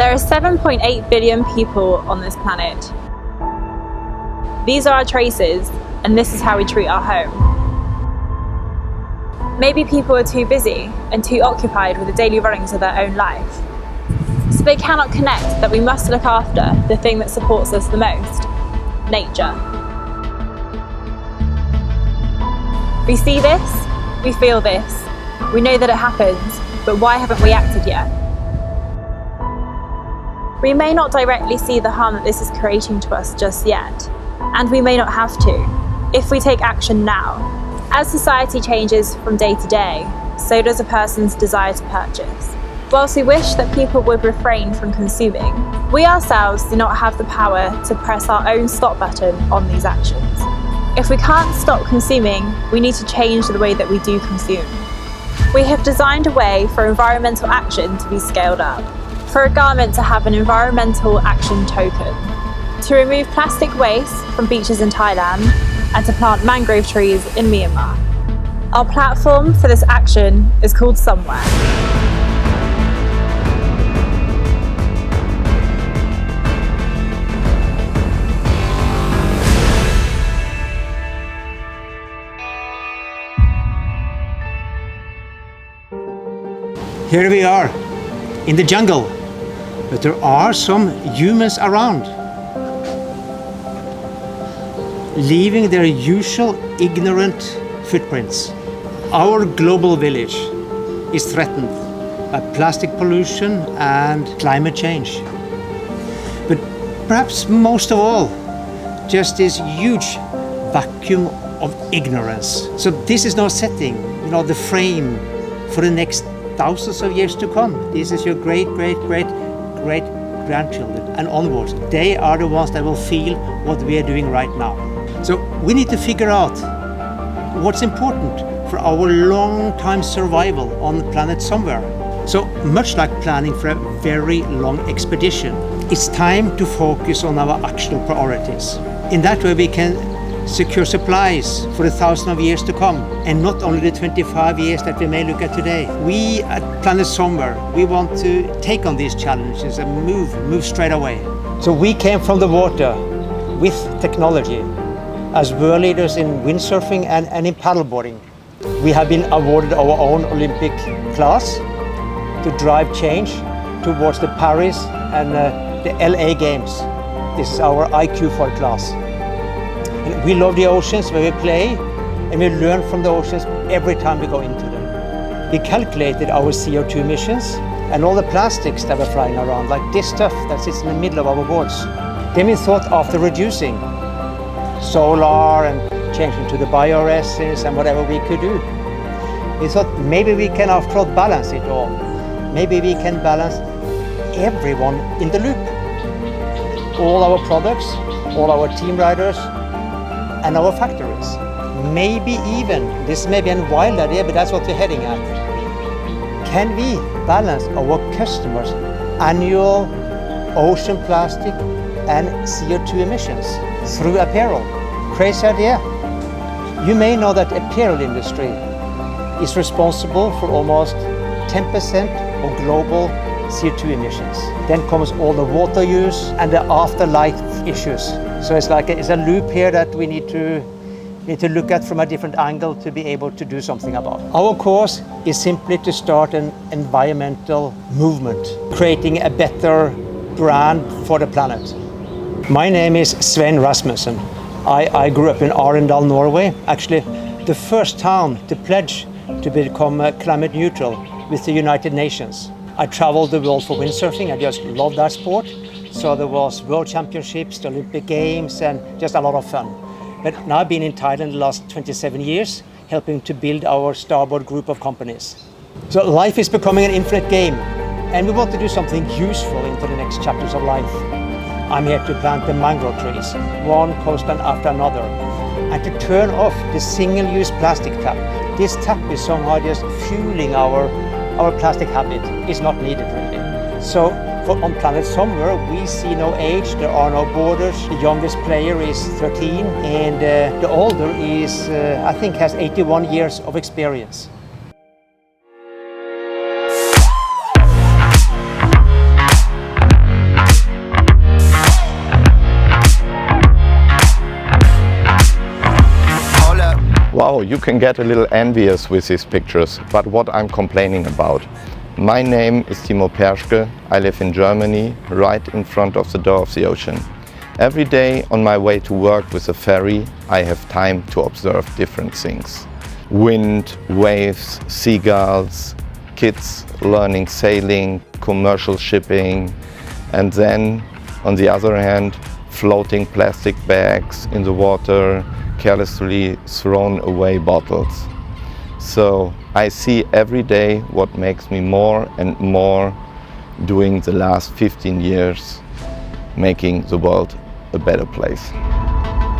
There are 7.8 billion people on this planet. These are our traces, and this is how we treat our home. Maybe people are too busy and too occupied with the daily runnings of their own life, so they cannot connect that we must look after the thing that supports us the most, nature. We see this, we feel this, we know that it happens, but why haven't we acted yet? We may not directly see the harm that this is creating to us just yet, and we may not have to, if we take action now. As society changes from day to day, so does a person's desire to purchase. Whilst we wish that people would refrain from consuming, we ourselves do not have the power to press our own stop button on these actions. If we can't stop consuming, we need to change the way that we do consume. We have designed a way for environmental action to be scaled up, for a garment to have an environmental action token, to remove plastic waste from beaches in Thailand, and to plant mangrove trees in Myanmar. Our platform for this action is called Somwr. Here we are, in the jungle, but there are some humans around, leaving their usual ignorant footprints. Our global village is threatened by plastic pollution and climate change. But perhaps most of all, just this huge vacuum of ignorance. So this is now setting, the frame for the next thousands of years to come. This is your great grandchildren and onwards. They are the ones that will feel what we are doing right now. So we need to figure out what's important for our long-time survival on the planet Somwr. So much like planning for a very long expedition, it's time to focus on our actual priorities. In that way we can secure supplies for 1,000 of years to come, and not only the 25 years that we may look at today. We at Planet Somwr, we want to take on these challenges and move straight away. So we came from the water with technology as world leaders in windsurfing and in paddleboarding. We have been awarded our own Olympic class to drive change towards the Paris and the LA Games. This is our IQ4 class. And we love the oceans where we play, and we learn from the oceans every time we go into them. We calculated our CO2 emissions and all the plastics that were flying around, like this stuff that sits in the middle of our boards. Then we thought, after reducing solar and changing to the bioresins and whatever we could do, we thought maybe we can after all balance it all. Maybe we can balance everyone in the loop. All our products, all our team riders, and our factories. Maybe even, this may be a wild idea, but that's what we're heading at. Can we balance our customers' annual ocean plastic and CO2 emissions through apparel? Crazy idea. You may know that the apparel industry is responsible for almost 10% of global CO2 emissions. Then comes all the water use and the afterlife issues. So it's a loop here that we need to look at from a different angle to be able to do something about. Our course is simply to start an environmental movement, creating a better brand for the planet. My name is Sven Rasmussen. I grew up in Arendal, Norway, actually the first town to pledge to become climate neutral with the United Nations. I traveled the world for windsurfing. I just love that sport. So there was World Championships, the Olympic Games, and just a lot of fun. But now I've been in Thailand the last 27 years, helping to build our Starboard group of companies. So life is becoming an infinite game, and we want to do something useful into the next chapters of life. I'm here to plant the mangrove trees, one coastline after another, and to turn off the single-use plastic tap. This tap is somehow just fueling our plastic habit. It's not needed really. So on Planet Somwr, we see no age, there are no borders. The youngest player is 13, and the older is, I think, has 81 years of experience. Oh, you can get a little envious with these pictures, but what I'm complaining about. My name is Timo Perschke. I live in Germany, right in front of the door of the ocean. Every day on my way to work with a ferry, I have time to observe different things. Wind, waves, seagulls, kids learning sailing, commercial shipping, and then, on the other hand, floating plastic bags in the water, carelessly thrown away bottles. So I see every day what makes me more and more doing the last 15 years, making the world a better place.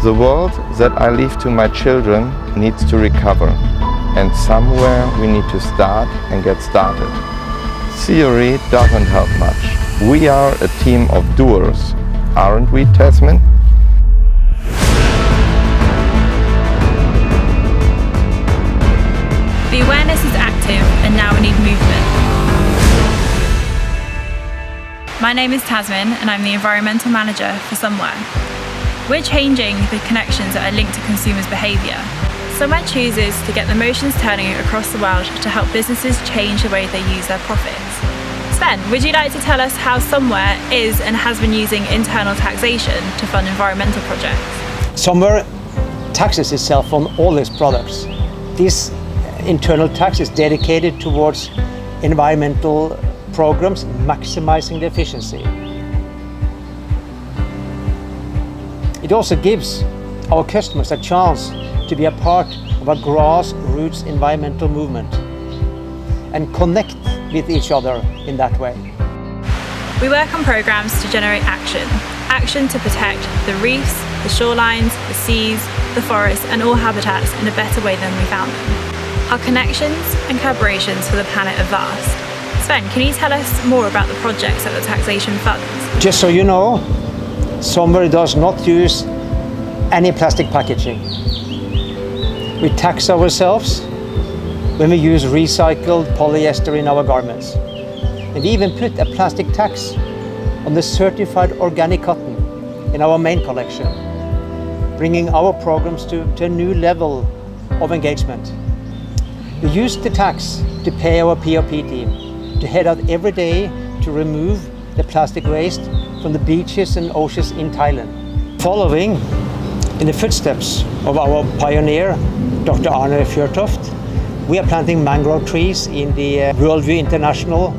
The world that I leave to my children needs to recover, and somewhere we need to start and get started. Theory doesn't help much. We are a team of doers, aren't we, Tasman? The awareness is active and now we need movement. My name is Tasman and I'm the Environmental Manager for Somwr. We're changing the connections that are linked to consumers' behaviour. Somwr chooses to get the motions turning across the world to help businesses change the way they use their profits. Sven, would you like to tell us how Somwr is and has been using internal taxation to fund environmental projects? Somwr taxes itself on all its products. This internal tax is dedicated towards environmental programs maximizing the efficiency. It also gives our customers a chance to be a part of a grassroots environmental movement and connect with each other in that way. We work on programs to generate action. Action to protect the reefs, the shorelines, the seas, the forests and all habitats in a better way than we found them. Our connections and collaborations for the planet are vast. Sven, can you tell us more about the projects that the taxation funds? Just so you know, Somwr does not use any plastic packaging. We tax ourselves when we use recycled polyester in our garments. And we even put a plastic tax on the certified organic cotton in our main collection, bringing our programs to a new level of engagement. We use the tax to pay our POP team to head out every day to remove the plastic waste from the beaches and oceans in Thailand. Following in the footsteps of our pioneer, Dr. Arne Fjørtoft, we are planting mangrove trees in the Worldview International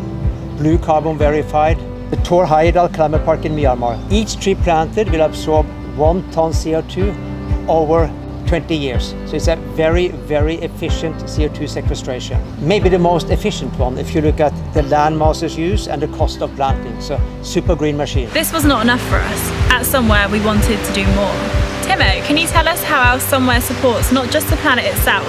Blue Carbon Verified, the Tor Heyerdahl Climate Park in Myanmar. Each tree planted will absorb 1 ton CO2 over 20 years. So it's a very, very efficient CO2 sequestration. Maybe the most efficient one if you look at the land masses used and the cost of planting. So super green machine. This was not enough for us. At Somwr we wanted to do more. Timo, can you tell us how our Somwr supports not just the planet itself,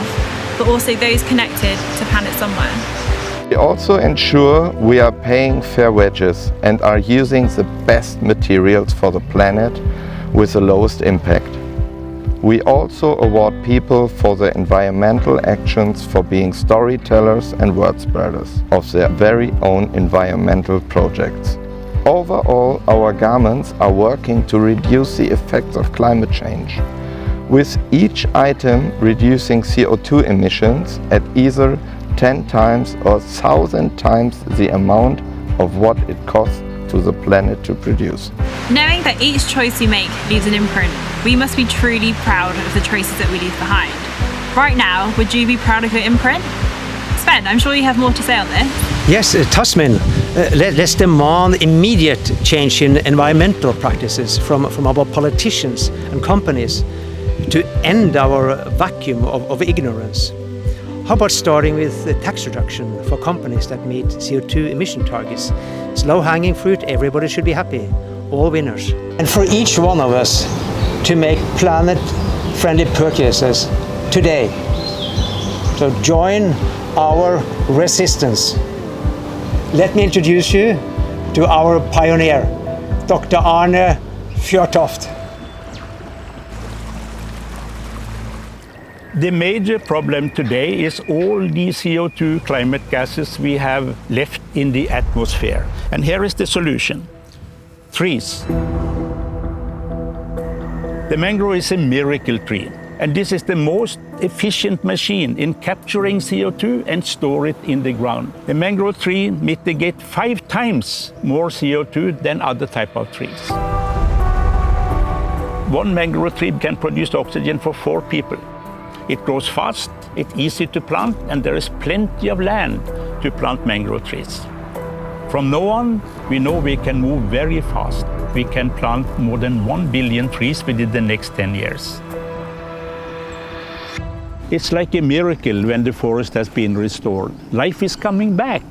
but also those connected to Planet Somwr? We also ensure we are paying fair wages and are using the best materials for the planet with the lowest impact. We also award people for their environmental actions for being storytellers and word spreaders of their very own environmental projects. Overall, our garments are working to reduce the effects of climate change, with each item reducing CO2 emissions at either 10 times or 1,000 times the amount of what it costs to the planet to produce. Knowing that each choice we make leaves an imprint, we must be truly proud of the choices that we leave behind. Right now, would you be proud of your imprint? Sven, I'm sure you have more to say on this. Yes, Tasman, let's demand immediate change in environmental practices from our politicians and companies to end our vacuum of ignorance. How about starting with the tax reduction for companies that meet CO2 emission targets? It's low-hanging fruit, everybody should be happy, all winners. And for each one of us to make planet-friendly purchases today. So join our resistance. Let me introduce you to our pioneer, Dr. Arne Fjørtoft. The major problem today is all the CO2 climate gases we have left in the atmosphere. And here is the solution. Trees. The mangrove is a miracle tree. And this is the most efficient machine in capturing CO2 and store it in the ground. A mangrove tree mitigates 5 times more CO2 than other type of trees. One mangrove tree can produce oxygen for 4 people. It grows fast, it's easy to plant, and there is plenty of land to plant mangrove trees. From now on, we know we can move very fast. We can plant more than 1 billion trees within the next 10 years. It's like a miracle when the forest has been restored. Life is coming back.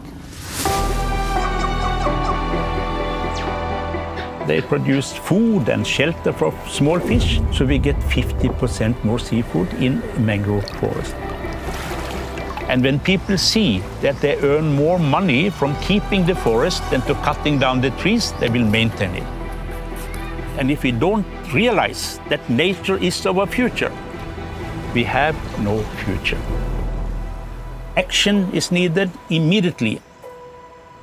They produce food and shelter for small fish, so we get 50% more seafood in mangrove forest. And when people see that they earn more money from keeping the forest than to cutting down the trees, they will maintain it. And if we don't realize that nature is our future, we have no future. Action is needed immediately.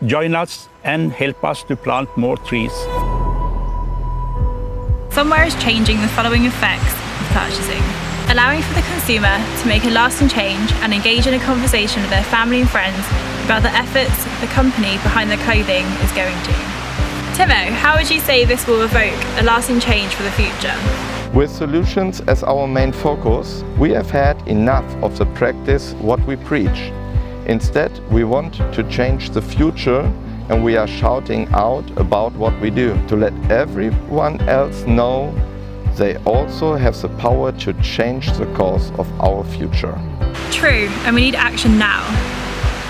Join us and help us to plant more trees. Somwr is changing the following effects of purchasing: allowing for the consumer to make a lasting change and engage in a conversation with their family and friends about the efforts the company behind their clothing is going to. Timo, how would you say this will evoke a lasting change for the future? With solutions as our main focus, we have had enough of the practice what we preach. Instead, we want to change the future, and we are shouting out about what we do to let everyone else know they also have the power to change the course of our future. True, and we need action now.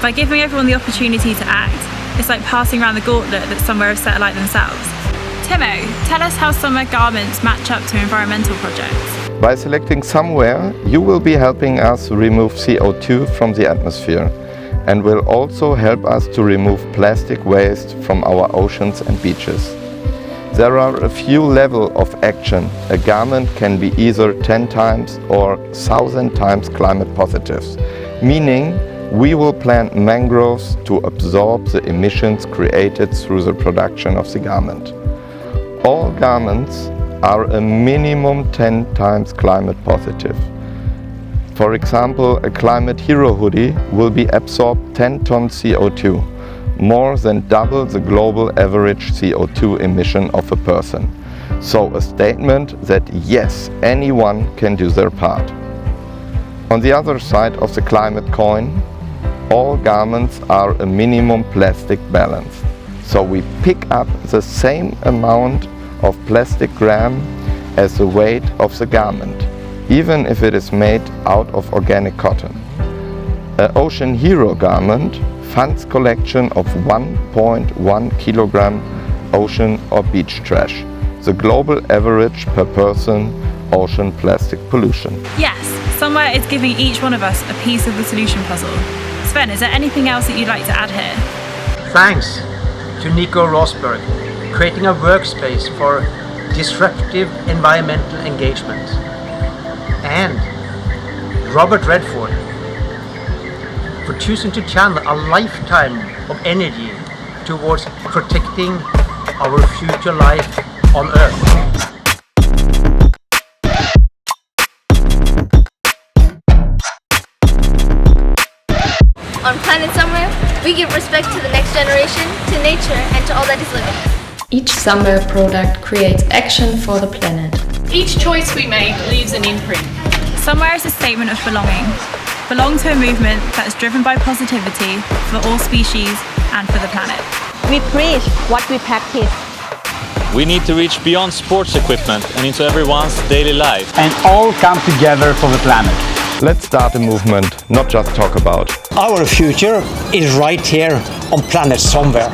By giving everyone the opportunity to act, it's like passing around the gauntlet that Somwr have set alight themselves. Timo, tell us how Somwr garments match up to environmental projects. By selecting Somwr, you will be helping us remove CO2 from the atmosphere and will also help us to remove plastic waste from our oceans and beaches. There are a few levels of action. A garment can be either 10 times or 1,000 times climate positive, meaning we will plant mangroves to absorb the emissions created through the production of the garment. All garments are a minimum 10 times climate positive. For example, a Climate Hero hoodie will be absorbed 10 tons CO2, more than double the global average CO2 emission of a person. So a statement that yes, anyone can do their part. On the other side of the climate coin, all garments are a minimum plastic balance. So we pick up the same amount of plastic gram as the weight of the garment, even if it is made out of organic cotton. An Ocean Hero garment funds collection of 1.1 kilogram ocean or beach trash, the global average per person ocean plastic pollution. Yes, Somwr is giving each one of us a piece of the solution puzzle. Sven, is there anything else that you'd like to add here? Thanks to Nico Rosberg, creating a workspace for disruptive environmental engagement. And Robert Redford for choosing to channel a lifetime of energy towards protecting our future life on Earth. On planet Somwr, we give respect to the next generation, to nature, and to all that is living. Each Somwr product creates action for the planet. Each choice we make leaves an imprint. Somwr is a statement of belonging. Belong to a movement that is driven by positivity for all species and for the planet. We preach what we practice. We need to reach beyond sports equipment and into everyone's daily life. And all come together for the planet. Let's start a movement, not just talk about. Our future is right here on planet Somwr.